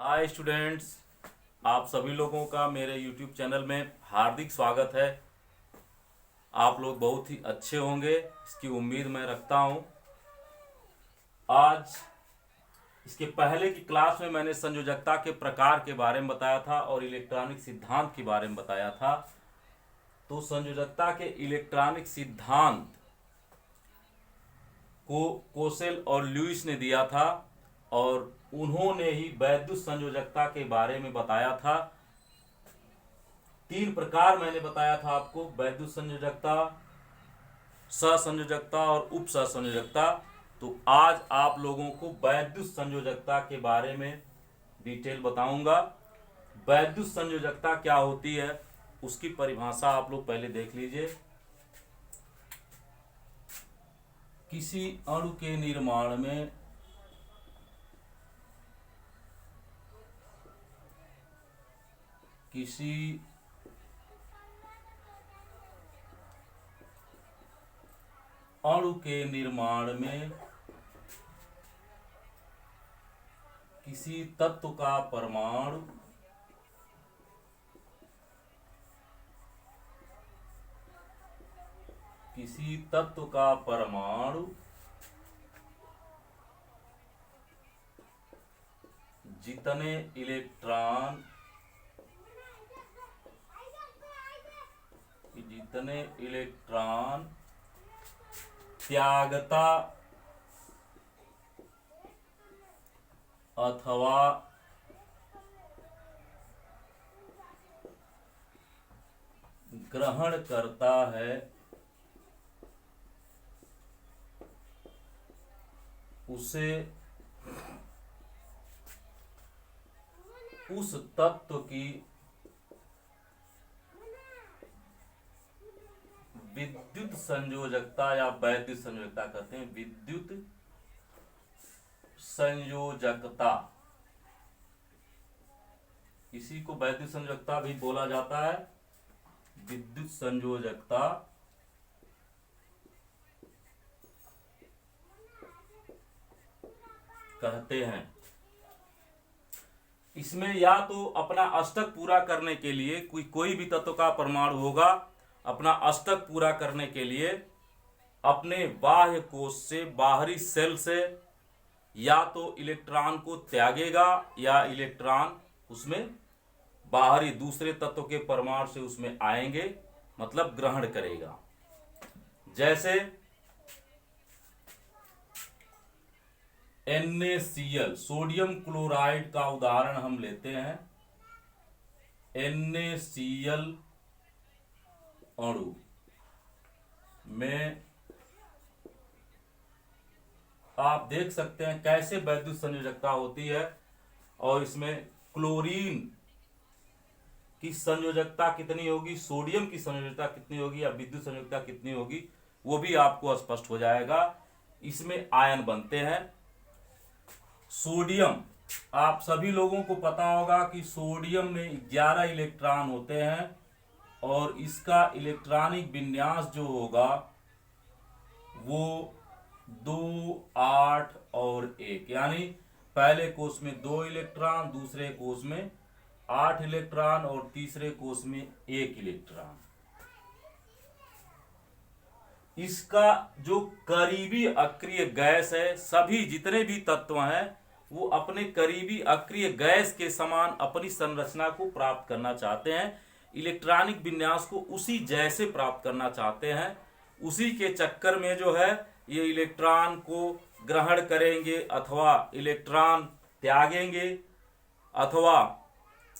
Hi students, आप सभी लोगों का मेरे YouTube चैनल में हार्दिक स्वागत है। आप लोग बहुत ही अच्छे होंगे, इसकी उम्मीद मैं रखता हूं। आज इसके पहले की क्लास में मैंने संयोजकता के प्रकार के बारे में बताया था और इलेक्ट्रॉनिक सिद्धांत के बारे में बताया था। तो संयोजकता के इलेक्ट्रॉनिक सिद्धांत को कोसेल और ल्यूइस ने दिया था और उन्होंने ही वैद्युत संयोजकता के बारे में बताया था। 3 प्रकार मैंने बताया था आपको, वैद्युत संयोजकता, सहसंयोजकता और उप सहसंयोजकता। तो आज आप लोगों को वैद्युत संयोजकता के बारे में डिटेल बताऊंगा। वैद्युत संयोजकता क्या होती है उसकी परिभाषा आप लोग पहले देख लीजिए। किसी अणु के निर्माण में किसी अणु के निर्माण में किसी तत्व का परमाणु जितने इलेक्ट्रॉन त्यागता अथवा ग्रहण करता है उसे उस तत्व की विद्युत संयोजकता या वैद्युत संयोजकता कहते हैं। विद्युत संयोजकता, इसी को वैद्युत संयोजकता भी बोला जाता है। विद्युत संयोजकता कहते हैं। इसमें या तो अपना अष्टक पूरा करने के लिए कोई भी तत्व का परमाणु होगा, अपना अष्टक पूरा करने के लिए अपने बाह्य कोश से, बाहरी सेल से या तो इलेक्ट्रॉन को त्यागेगा या इलेक्ट्रॉन उसमें बाहरी दूसरे तत्व के परमाणु से उसमें आएंगे, मतलब ग्रहण करेगा। जैसे NaCl, सोडियम क्लोराइड का उदाहरण हम लेते हैं। NaCl अणु में आप देख सकते हैं कैसे वैद्युत संयोजकता होती है और इसमें क्लोरीन की संयोजकता कितनी होगी, सोडियम की संयोजकता कितनी होगी या विद्युत संयोजकता कितनी होगी, वो भी आपको स्पष्ट हो जाएगा। इसमें आयन बनते हैं। सोडियम, आप सभी लोगों को पता होगा कि सोडियम में 11 इलेक्ट्रॉन होते हैं और इसका इलेक्ट्रॉनिक विन्यास जो होगा वो 2, 8 और 1, यानी पहले कोष में 2 इलेक्ट्रॉन, दूसरे कोष में 8 इलेक्ट्रॉन और तीसरे कोष में 1 इलेक्ट्रॉन। इसका जो करीबी अक्रिय गैस है, सभी जितने भी तत्व हैं वो अपने करीबी अक्रिय गैस के समान अपनी संरचना को प्राप्त करना चाहते हैं, इलेक्ट्रॉनिक विन्यास को उसी जैसे प्राप्त करना चाहते हैं। उसी के चक्कर में जो है ये इलेक्ट्रॉन को ग्रहण करेंगे अथवा इलेक्ट्रॉन त्यागेंगे अथवा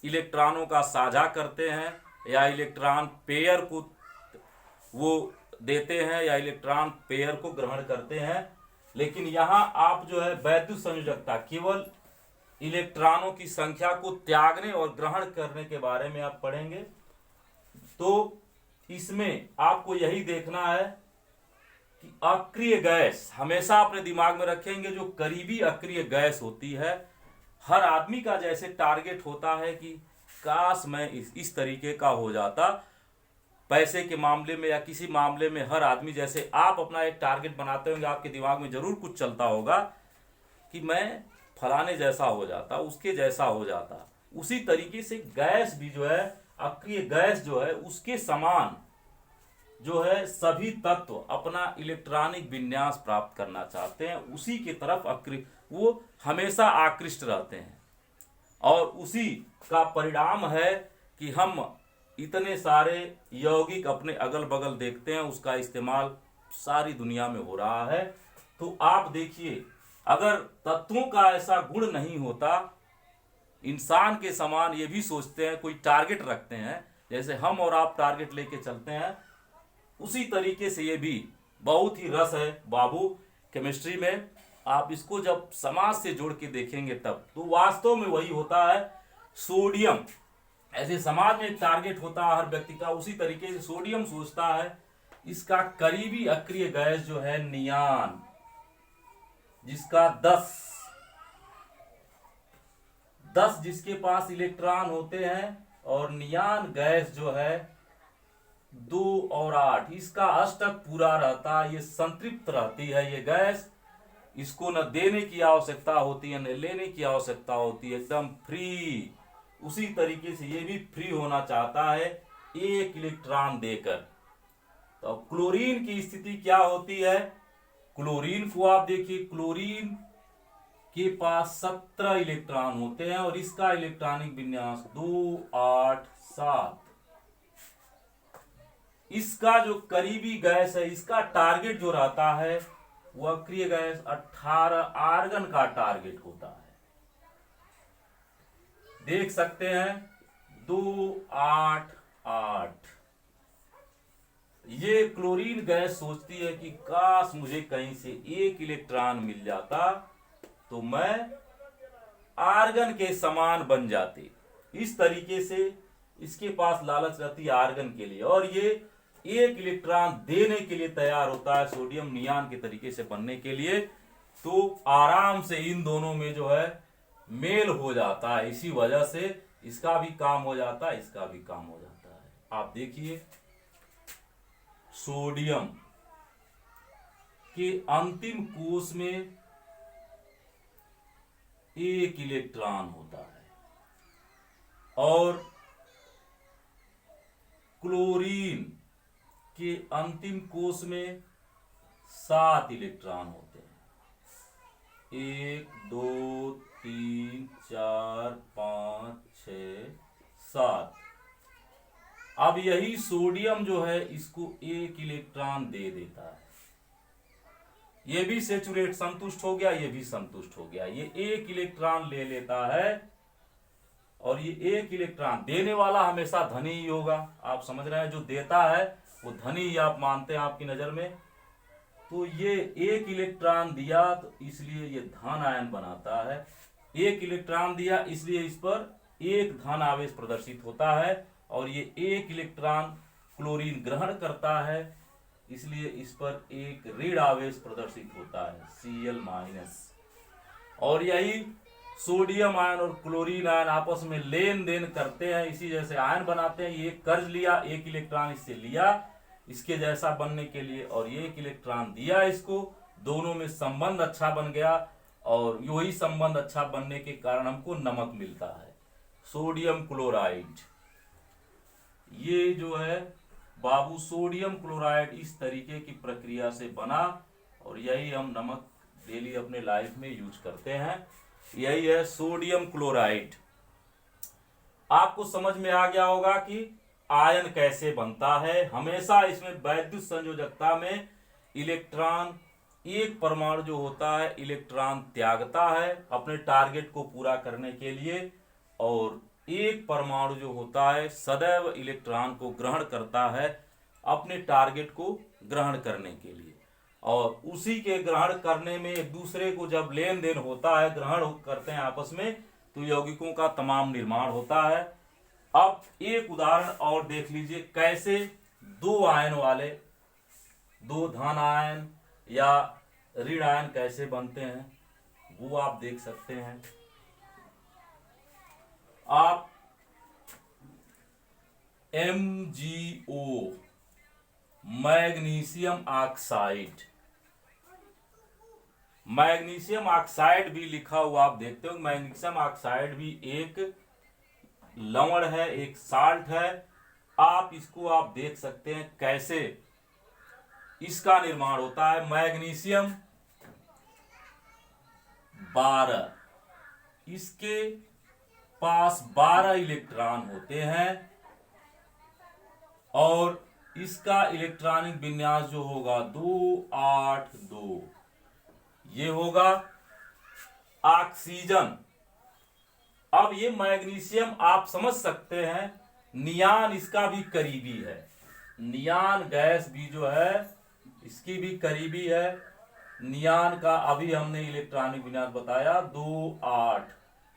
इलेक्ट्रॉनों का साझा करते हैं या इलेक्ट्रॉन पेयर को वो देते हैं या इलेक्ट्रॉन पेयर को ग्रहण करते हैं। लेकिन यहां आप जो है वैद्युत संयोजकता केवल इलेक्ट्रॉनों की संख्या को त्यागने और ग्रहण करने के बारे में आप पढ़ेंगे। तो इसमें आपको यही देखना है कि अक्रिय गैस हमेशा अपने दिमाग में रखेंगे। जो करीबी अक्रिय गैस होती है, हर आदमी का जैसे टारगेट होता है कि काश मैं इस तरीके का हो जाता, पैसे के मामले में या किसी मामले में हर आदमी जैसे आप अपना एक टारगेट बनाते होंगे, आपके दिमाग में जरूर कुछ चलता होगा कि मैं फलाने जैसा हो जाता, उसके जैसा हो जाता। उसी तरीके से गैस भी जो है, अक्रिय गैस जो है, उसके समान जो है सभी तत्व अपना इलेक्ट्रॉनिक विन्यास प्राप्त करना चाहते हैं, उसी की तरफ अक्रिय वो हमेशा आकृष्ट रहते हैं। और उसी का परिणाम है कि हम इतने सारे यौगिक अपने अगल बगल देखते हैं, उसका इस्तेमाल सारी दुनिया में हो रहा है। तो आप देखिए, अगर तत्वों का ऐसा गुण नहीं होता, इंसान के समान ये भी सोचते हैं, कोई टारगेट रखते हैं, जैसे हम और आप टारगेट लेके चलते हैं, उसी तरीके से ये भी बहुत ही रस है बाबू केमिस्ट्री में। आप इसको जब समाज से जोड़ के देखेंगे तब तो वास्तव में वही होता है। सोडियम, ऐसे समाज में एक टारगेट होता है हर व्यक्ति का, उसी तरीके से सोडियम सोचता है इसका करीबी अक्रिय गैस जो है नियान, जिसका 10 जिसके पास इलेक्ट्रॉन होते हैं, और नियान गैस जो है 2 और 8, इसका अष्टक पूरा रहता है, ये संतृप्त रहती है ये गैस। इसको न देने की आवश्यकता होती है न लेने की आवश्यकता होती है, एकदम फ्री। उसी तरीके से ये भी फ्री होना चाहता है 1 इलेक्ट्रॉन देकर। तो क्लोरीन की स्थिति क्या होती है? क्लोरीन को आप देखिए, क्लोरीन के पास 17 इलेक्ट्रॉन होते हैं और इसका इलेक्ट्रॉनिक विन्यास 2 8 7। इसका जो करीबी गैस है, इसका टारगेट जो रहता है वह अक्रिय गैस 18 आर्गन का टारगेट होता है। देख सकते हैं 2 8 8। ये क्लोरीन गैस सोचती है कि काश मुझे कहीं से 1 इलेक्ट्रॉन मिल जाता तो मैं आर्गन के समान बन जाती। इस तरीके से इसके पास लालच रहती है आर्गन के लिए, और ये 1 इलेक्ट्रॉन देने के लिए तैयार होता है सोडियम नियान के तरीके से बनने के लिए। तो आराम से इन दोनों में जो है मेल हो जाता है, इसी वजह से इसका भी काम हो जाता है, इसका भी काम हो जाता है। आप देखिए, सोडियम के अंतिम कोष में 1 इलेक्ट्रॉन होता है और क्लोरीन के अंतिम कोष में 7 इलेक्ट्रॉन होते हैं। 1 2 3 4 5 6 7। अब यही सोडियम जो है इसको 1 इलेक्ट्रॉन दे देता है। ये भी सेचुरेट संतुष्ट हो गया, ये भी संतुष्ट हो गया। ये 1 इलेक्ट्रॉन ले लेता है, और ये 1 इलेक्ट्रॉन देने वाला हमेशा धनी ही होगा। आप समझ रहे हैं, जो देता है वो धनी ही आप मानते हैं आपकी नजर में। तो ये 1 इलेक्ट्रॉन दिया तो इसलिए ये धन आयन बनाता है। 1 इलेक्ट्रॉन दिया इसलिए इस पर 1 धन आवेश प्रदर्शित होता है, और ये 1 इलेक्ट्रॉन क्लोरीन ग्रहण करता है, इसलिए इस पर 1 ऋण आवेश प्रदर्शित होता है, Cl-। और यही सोडियम आयन और क्लोरीन आयन आपस में लेन देन करते हैं, इसी जैसे आयन बनाते हैं। ये कर्ज लिया, 1 इलेक्ट्रॉन इससे लिया इसके जैसा बनने के लिए, और ये 1 इलेक्ट्रॉन दिया इसको, दोनों में संबंध अच्छा बन गया, और यही संबंध अच्छा बनने के कारण हमको नमक मिलता है, सोडियम क्लोराइड। ये जो है बाबू सोडियम क्लोराइड इस तरीके की प्रक्रिया से बना, और यही हम नमक डेली अपने लाइफ में यूज करते हैं। यही है सोडियम क्लोराइड। आपको समझ में आ गया होगा कि आयन कैसे बनता है। हमेशा इसमें वैद्युत संयोजकता में इलेक्ट्रॉन, एक परमाणु जो होता है इलेक्ट्रॉन त्यागता है अपने टारगेट को पूरा करने के लिए, और एक परमाणु जो होता है सदैव इलेक्ट्रॉन को ग्रहण करता है अपने टारगेट को ग्रहण करने के लिए। और उसी के ग्रहण करने में एक दूसरे को जब लेन देन होता है, ग्रहण करते हैं आपस में, तो यौगिकों का तमाम निर्माण होता है। अब एक उदाहरण और देख लीजिए, कैसे 2 आयन वाले, 2 धन आयन या ऋण आयन कैसे बनते हैं, वो आप देख सकते हैं। आप MgO, magnesium oxide, magnesium oxide भी लिखा हुआ आप देखते हो। मैग्नीशियम ऑक्साइड भी एक लवण है, एक साल्ट है। आप इसको आप देख सकते हैं कैसे इसका निर्माण होता है। मैग्नीशियम 12, इसके पास 12 इलेक्ट्रॉन होते हैं और इसका इलेक्ट्रॉनिक विन्यास जो होगा 282, ये होगा ऑक्सीजन। अब ये मैग्नीशियम आप समझ सकते हैं नियान इसका भी करीबी है। नियान गैस भी जो है इसकी भी करीबी है। नियान का अभी हमने इलेक्ट्रॉनिक विन्यास बताया 2-8,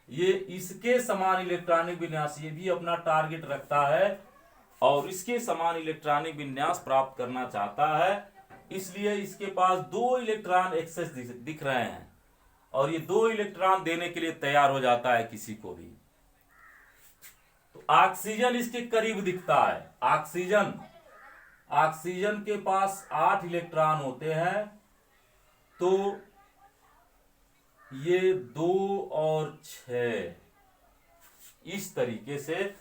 ये इसके समान इलेक्ट्रॉनिक विन्यास, ये भी अपना टारगेट रखता है और इसके समान इलेक्ट्रॉनिक विन्यास प्राप्त करना चाहता है। इसलिए इसके पास 2 इलेक्ट्रॉन एक्सेस दिख रहे हैं और ये 2 इलेक्ट्रॉन देने के लिए तैयार हो जाता है किसी को भी। तो ऑक्सीजन इसके करीब दिखता है। ऑक्सीजन के पास 8 इलेक्ट्रॉन होते हैं, तो ये 2 और 6, इस तरीके से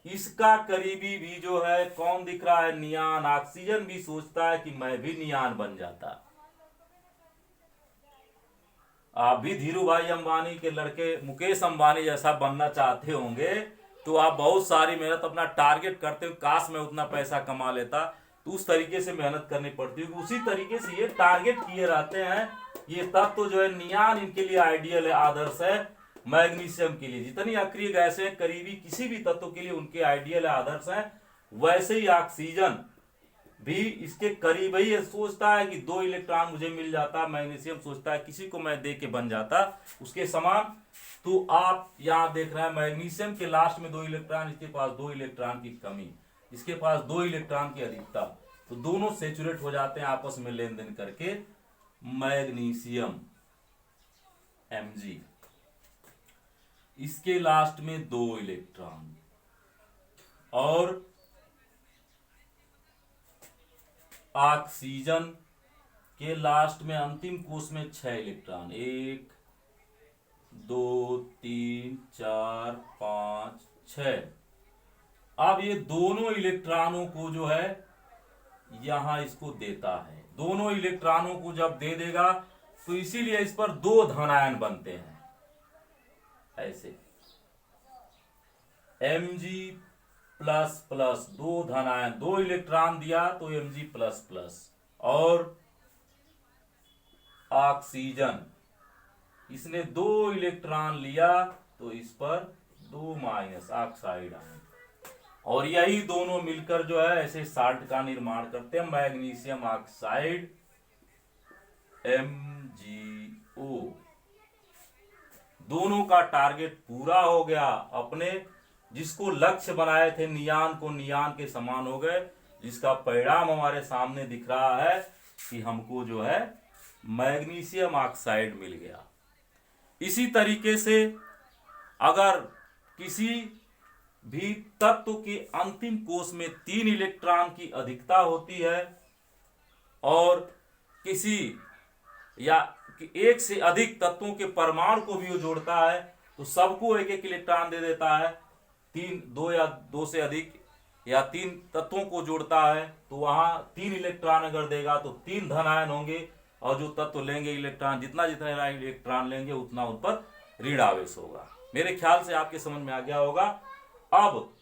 इसका करीबी भी जो है कौन दिख रहा है, नियान। ऑक्सीजन भी सोचता है कि मैं भी नियान बन जाता। आप भी धीरू भाई अंबानी के लड़के मुकेश अंबानी जैसा बनना चाहते होंगे, तो आप बहुत सारी मेहनत, अपना टारगेट करते हो, काश मैं उतना पैसा कमा लेता। तो उस तरीके से मेहनत करनी पड़ती है। उसी तरीके से ये टारगेट किए रहते हैं। ये तत्व तो जो है नियान इनके लिए आइडियल है, आदर्श है। मैग्नीशियम के लिए जितनी अक्रिय गैसें करीबी किसी भी तत्व के लिए उनके आइडियल है, आदर्श है। वैसे ही ऑक्सीजन भी इसके करीब ही है। सोचता है कि 2 इलेक्ट्रॉन मुझे मिल जाता। मैग्नीशियम सोचता है किसी को मैं दे के बन जाता उसके समान। तो आप यहां देख रहे हैं मैग्नीशियम के लास्ट में 2 इलेक्ट्रॉन, इसके पास 2 इलेक्ट्रॉन की कमी, इसके पास 2 इलेक्ट्रॉन की अधिकता। तो दोनों सेचुरेट हो जाते हैं आपस में लेन देन करके। मैग्नीशियम Mg, इसके लास्ट में 2 इलेक्ट्रॉन और ऑक्सीजन के लास्ट में अंतिम कोष में 6 इलेक्ट्रॉन, 1 2 3 4 5 6। अब ये दोनों इलेक्ट्रॉनों को जो है यहां इसको देता है। दोनों इलेक्ट्रॉनों को जब दे देगा तो इसीलिए इस पर 2 धनायन बनते हैं ऐसे। Mg प्लस प्लस 2 धनायन, 2 इलेक्ट्रॉन दिया तो Mg प्लस प्लस। और ऑक्सीजन, इसने 2 इलेक्ट्रॉन लिया तो इस पर 2 माइनस, ऑक्साइड आयन। और यही दोनों मिलकर जो है ऐसे साल्ट का निर्माण करते हैं, मैग्नीशियम ऑक्साइड MgO। दोनों का टारगेट पूरा हो गया। अपने जिसको लक्ष्य बनाए थे नियान को, नियान के समान हो गए, जिसका परिणाम हमारे सामने दिख रहा है कि हमको जो है मैग्नीशियम ऑक्साइड मिल गया। इसी तरीके से अगर किसी भी तत्व के अंतिम कोष में 3 इलेक्ट्रॉन की अधिकता होती है और किसी या एक से अधिक तत्वों के परमाणु को भी वो जोड़ता है, तो सबको एक एक इलेक्ट्रॉन दे देता है। 2 या 2 से अधिक या 3 तत्वों को जोड़ता है, तो वहां 3 इलेक्ट्रॉन अगर देगा तो 3 धनायन होंगे। और जो तत्व लेंगे इलेक्ट्रॉन, जितना जितना इलेक्ट्रॉन लेंगे उतना उन पर ऋण आवेश होगा। मेरे ख्याल से आपके समझ में आ गया होगा। अब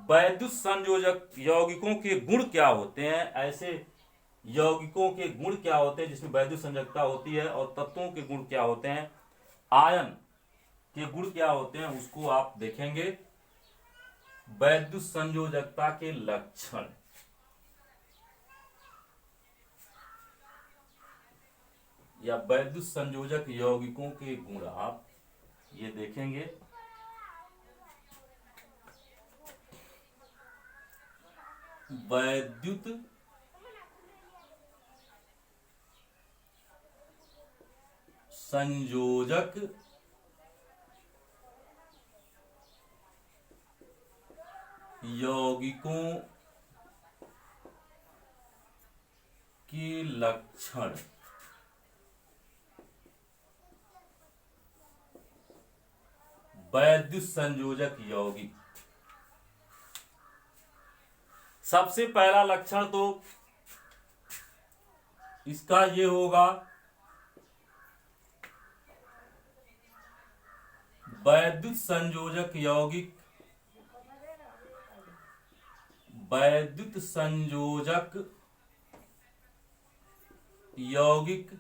वैद्युत संयोजक यौगिकों के गुण क्या होते हैं, ऐसे यौगिकों के गुण क्या होते हैं जिसमें वैद्युत संयोजकता होती है, और तत्वों के गुण क्या होते हैं, आयन के गुण क्या होते हैं, उसको आप देखेंगे। वैद्युत संयोजकता के लक्षण, या वैद्युत संयोजक यौगिकों के गुण आप ये देखेंगे। वैद्युत संयोजक यौगिकों के लक्षण। वैद्युत संयोजक यौगिक। सबसे पहला लक्षण तो इसका ये होगा, वैद्युत संयोजक यौगिक, वैद्युत संयोजक यौगिक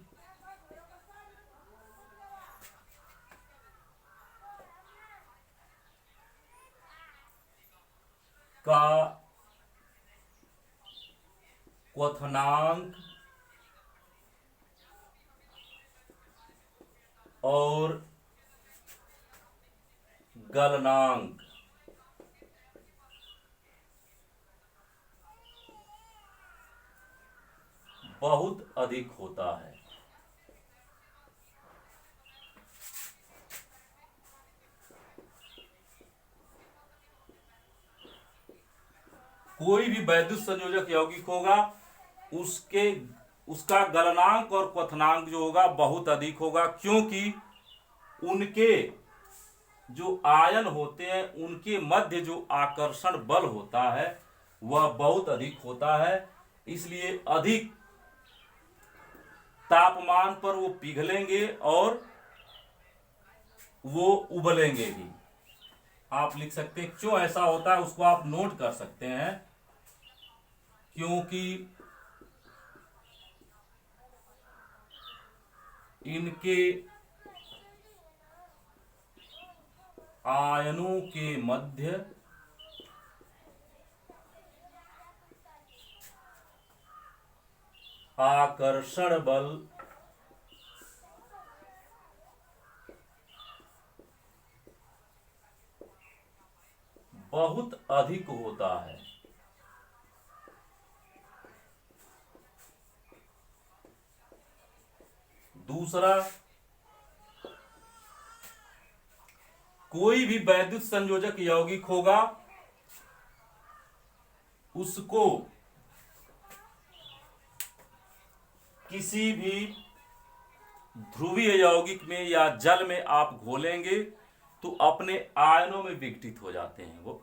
का क्वथनांक और गलनांक बहुत अधिक होता है। कोई भी वैद्युत संयोजक यौगिक होगा उसका गलनांक और क्वथनांक जो होगा बहुत अधिक होगा, क्योंकि उनके जो आयन होते हैं उनके मध्य जो आकर्षण बल होता है वह बहुत अधिक होता है। इसलिए अधिक तापमान पर वो पिघलेंगे और वो उबलेंगे भी। आप लिख सकते हैं क्यों ऐसा होता है, उसको आप नोट कर सकते हैं। क्योंकि इनके आयनों के मध्य आकर्षण बल बहुत अधिक होता है। दूसरा, कोई भी वैद्युत संयोजक यौगिक होगा उसको किसी भी ध्रुवीय यौगिक में या जल में आप घोलेंगे तो अपने आयनों में विघटित हो जाते हैं। वो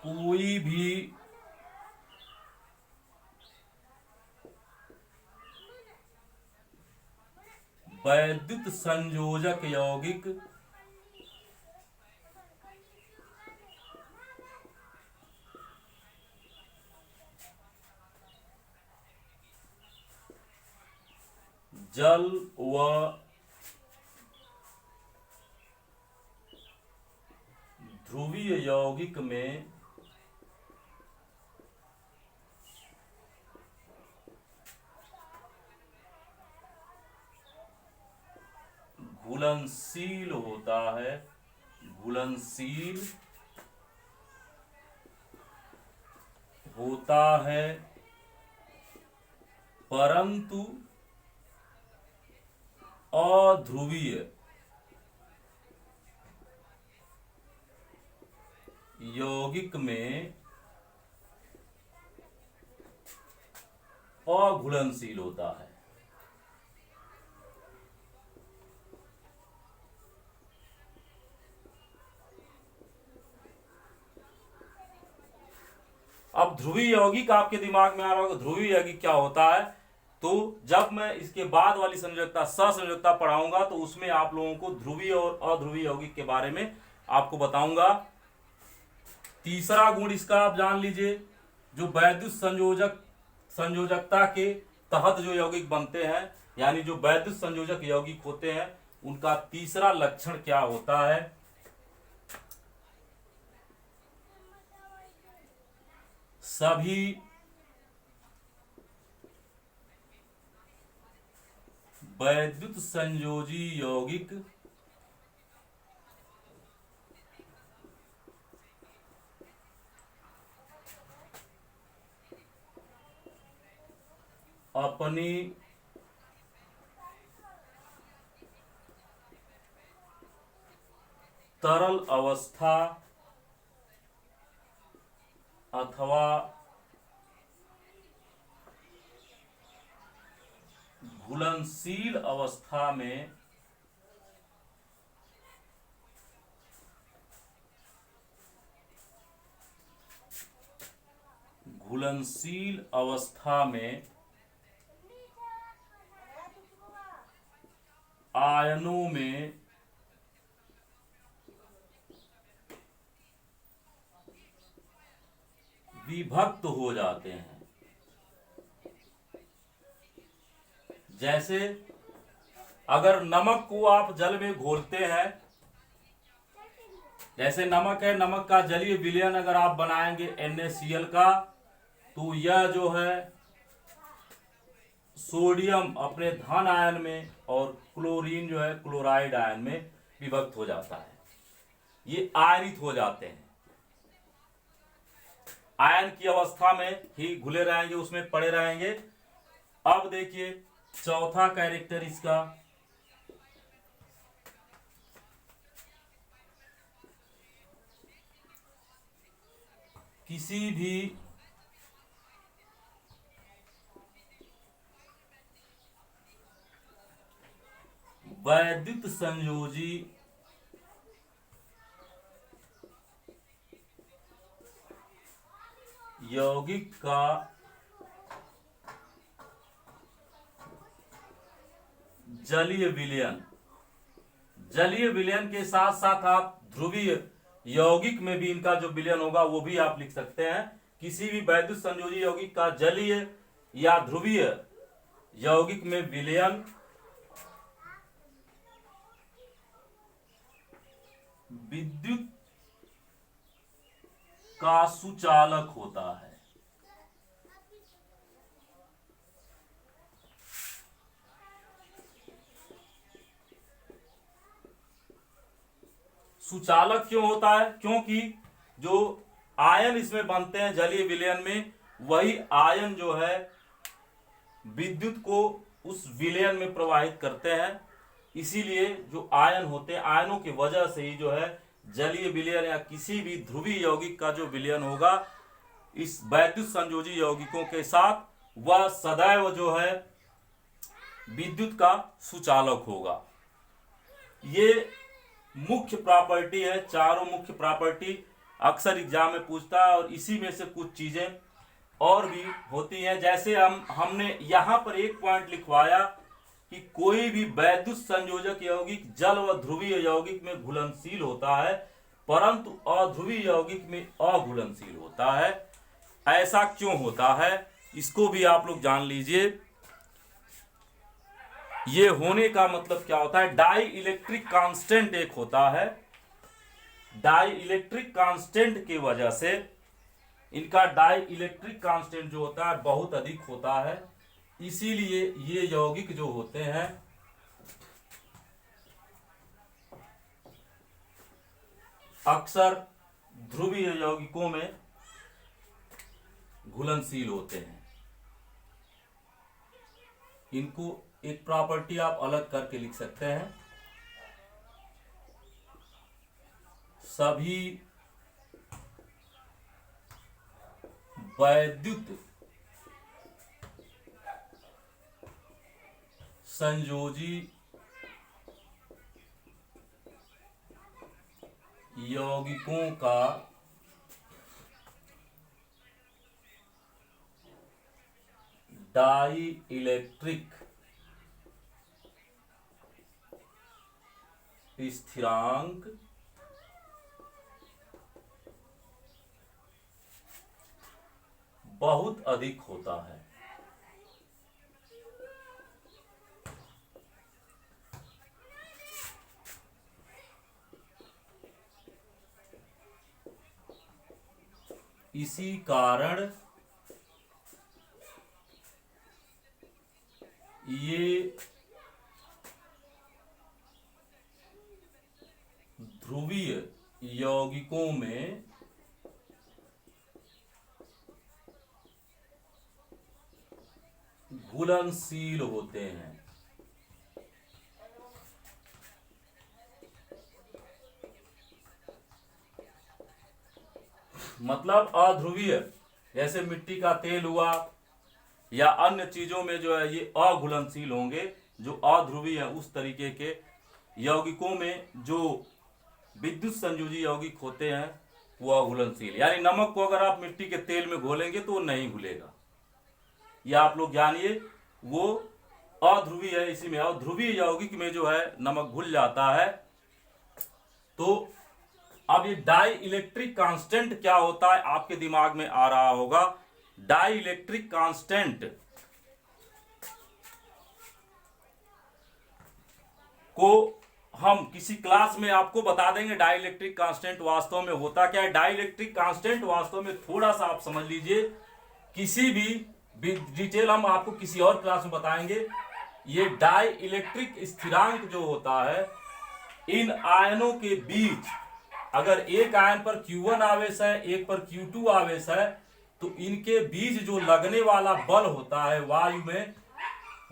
कोई भी वैद्युत संयोजक यौगिक जल व ध्रुवीय यौगिक में घुलनशील होता है, घुलनशील होता है, परंतु अध्रुवीय यौगिक में अघुलनशील होता है। अब ध्रुवीय यौगिक आपके दिमाग में आ रहा होगा, ध्रुवीय यौगिक क्या होता है। तो जब मैं इसके बाद वाली संयोजकता सहसंयोजकता पढ़ाऊंगा तो उसमें आप लोगों को ध्रुवीय और अध्रुवीय यौगिक के बारे में आपको बताऊंगा। तीसरा गुण इसका आप जान लीजिए, जो वैद्युत संयोजकता के तहत जो यौगिक बनते हैं, यानी जो वैद्युत संयोजक यौगिक होते हैं, उनका तीसरा लक्षण क्या होता है। सभी वैद्युत संयोजी यौगिक अपनी तरल अवस्था अथवा घुलनशील अवस्था में घुलनशील अवस्था में आयनों में विभक्त हो जाते हैं। जैसे अगर नमक को आप जल में घोलते हैं, जैसे नमक है, नमक का जलीय विलयन अगर आप बनाएंगे NaCl का, तो यह जो है सोडियम अपने धन आयन में और क्लोरीन जो है क्लोराइड आयन में विभक्त हो जाता है। ये आयनित हो जाते हैं, आयन की अवस्था में ही घुले रहेंगे, उसमें पड़े रहेंगे। अब देखिए चौथा कैरेक्टर इसका, किसी भी वैद्युत संयोजी यौगिक का जलीय विलयन, जलीय विलयन के साथ साथ आप ध्रुवीय यौगिक में भी इनका जो विलयन होगा वो भी आप लिख सकते हैं। किसी भी वैद्युत संयोजी यौगिक का जलीय या ध्रुवीय यौगिक में विलयन विद्युत का सुचालक होता है। सुचालक क्यों होता है? क्योंकि जो आयन इसमें बनते हैं जलीय विलयन में, वही आयन जो है विद्युत को उस विलयन में प्रवाहित करते हैं। इसीलिए जो आयन होते हैं, आयनों की वजह से ही जो है जलीय विलयन या किसी भी ध्रुवीय यौगिक का जो विलयन होगा इस वैद्युत संयोजी यौगिकों के साथ, वह सदैव जो है विद्युत का सुचालक होगा। ये मुख्य प्रॉपर्टी है, चारों मुख्य प्रॉपर्टी अक्सर एग्जाम में पूछता है, और इसी में से कुछ चीजें और भी होती हैं। जैसे हमने यहां पर एक पॉइंट लिखवाया कि कोई भी वैद्युत संयोजक यौगिक जल व ध्रुवीय यौगिक में घुलनशील होता है, परंतु अध्रुवीय यौगिक में अघुलनशील होता है। ऐसा क्यों होता है इसको भी आप लोग जान लीजिए। ये होने का मतलब क्या होता है? डाई इलेक्ट्रिक कांस्टेंट एक होता है, डाई इलेक्ट्रिक कांस्टेंट की वजह से इनका डाई इलेक्ट्रिक कांस्टेंट जो होता है बहुत अधिक होता है। इसीलिए ये यौगिक जो होते हैं अक्सर ध्रुवीय यौगिकों में घुलनशील होते हैं। इनको एक प्रॉपर्टी आप अलग करके लिख सकते हैं। सभी वैद्युत संयोजी यौगिकों का डाई इलेक्ट्रिक स्थिरांक बहुत अधिक होता है। इसी कारण ये ध्रुवीय यौगिकों में घुलनशील होते हैं। मतलब अध्रुवीय, जैसे मिट्टी का तेल हुआ या अन्य चीजों में जो है ये अघुलनशील होंगे। जो अध्रुवीय है उस तरीके के यौगिकों में जो विद्युत संयोजी यौगिक होते हैं वो अघुलनशील। यानी नमक को अगर आप मिट्टी के तेल में घोलेंगे तो वो नहीं घुलेगा। या आप लोग जानिए वो अध्रुवीय है, इसी में अध्रुवीय यौगिक में जो है नमक घुल जाता है। तो अब ये डाई इलेक्ट्रिक कांस्टेंट क्या होता है आपके दिमाग में आ रहा होगा। डाई इलेक्ट्रिक कांस्टेंट को हम किसी क्लास में आपको बता देंगे डाई इलेक्ट्रिक कांस्टेंट वास्तव में होता क्या है। डाई इलेक्ट्रिक कांस्टेंट वास्तव में थोड़ा सा आप समझ लीजिए, किसी भी डिटेल हम आपको किसी और क्लास में बताएंगे। ये डाई इलेक्ट्रिक स्थिरांक जो होता है, इन आयनों के बीच अगर एक आयन पर Q1 आवेश है, एक पर Q2 आवेश है, तो इनके बीच जो लगने वाला बल होता है वायु में,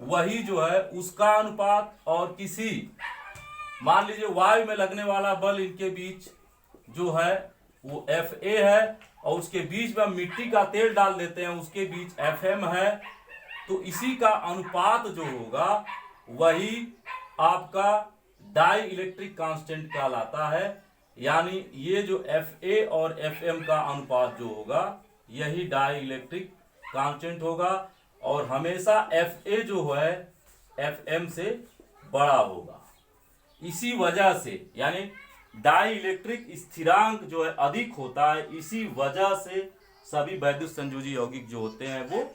वही जो है उसका अनुपात, और किसी मान लीजिए वायु में लगने वाला बल इनके बीच जो है वो Fa है, और उसके बीच में मिट्टी का तेल डाल देते हैं, उसके बीच Fm है। तो इसी का अनुपात जो होगा वही आपका डाई इलेक्ट्रिक कांस्टेंट कहलाता है। यानी ये जो Fa और Fm का अनुपात जो होगा यही डाई इलेक्ट्रिक कांस्टेंट होगा, और हमेशा Fa जो है Fm से बड़ा होगा। इसी वजह से यानी डाई इलेक्ट्रिक स्थिरांक जो है अधिक होता है, इसी वजह से सभी वैद्युत संयोजी यौगिक जो होते हैं वो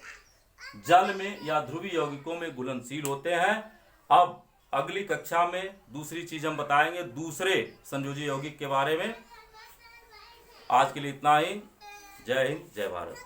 जल में या ध्रुवीय यौगिकों में घुलनशील होते हैं। अब अगली कक्षा में दूसरी चीज हम बताएंगे, दूसरे संयोजी यौगिक के बारे में। आज के लिए इतना ही। जय हिंद, जय भारत।